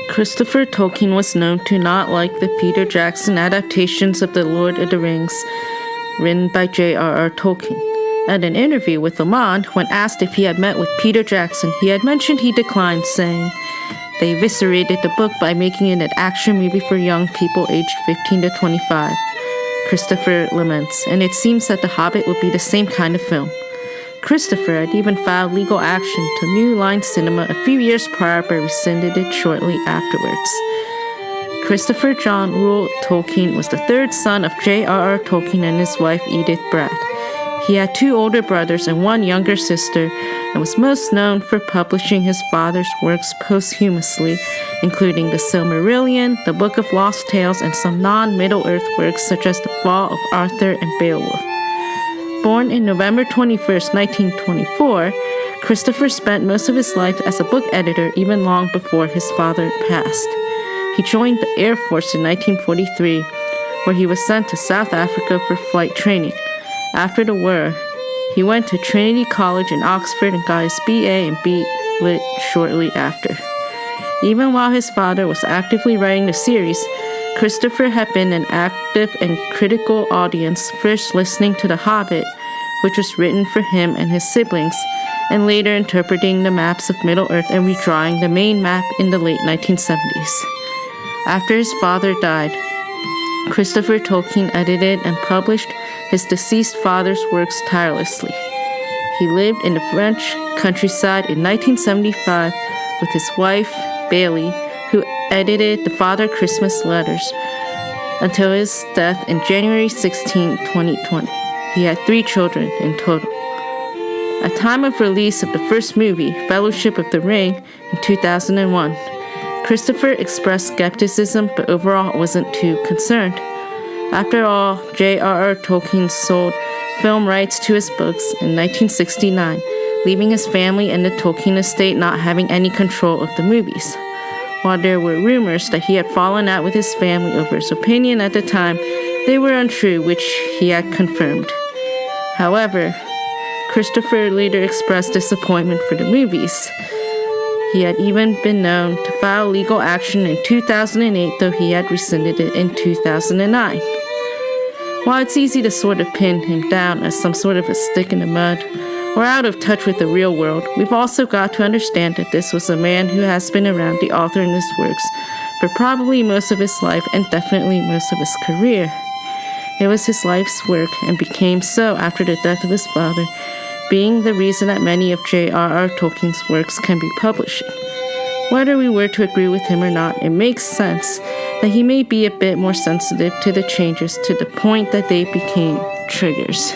Christopher Tolkien was known to not like the Peter Jackson adaptations of The Lord of the Rings written by J.R.R. Tolkien. At an interview with Monde, when asked if he had met with Peter Jackson, he had mentioned he declined, saying, "They eviscerated the book by making it an action movie for young people aged 15 to 25. Christopher laments, and it seems that The Hobbit would be the same kind of film. Christopher had even filed legal action to New Line Cinema a few years prior but rescinded it shortly afterwards. Christopher John Rule Tolkien was the third son of J.R.R. Tolkien and his wife Edith Bratt. He had two older brothers and one younger sister, and was most known for publishing his father's works posthumously, including The Silmarillion, The Book of Lost Tales, and some non-Middle-earth works such as The Fall of Arthur and Beowulf. Born in November 21, 1924, Christopher spent most of his life as a book editor even long before his father passed. He joined the Air Force in 1943, where he was sent to South Africa for flight training. After the war, he went to Trinity College in Oxford and got his BA and B.Lit shortly after. Even while his father was actively writing the series, Christopher had been an active and critical audience, first listening to The Hobbit, which was written for him and his siblings, and later interpreting the maps of Middle-earth and redrawing the main map in the late 1970s. After his father died, Christopher Tolkien edited and published his deceased father's works tirelessly. He lived in the French countryside in 1975 with his wife, Bailey, who edited the Father Christmas letters until his death in January 16, 2020. He had 3 children in total. At time of release of the first movie, Fellowship of the Ring, in 2001, Christopher expressed skepticism but overall wasn't too concerned. After all, J.R.R. Tolkien sold film rights to his books in 1969, leaving his family and the Tolkien estate not having any control of the movies. While there were rumors that he had fallen out with his family over his opinion at the time, they were untrue, which he had confirmed. However, Christopher later expressed disappointment for the movies. He had even been known to file legal action in 2008, though he had rescinded it in 2009. While it's easy to sort of pin him down as some sort of a stick in the mud, or out of touch with the real world, we've also got to understand that this was a man who has been around the author and his works for probably most of his life and definitely most of his career. It was his life's work and became so after the death of his father, being the reason that many of J.R.R. Tolkien's works can be published. Whether we were to agree with him or not, it makes sense that he may be a bit more sensitive to the changes to the point that they became triggers.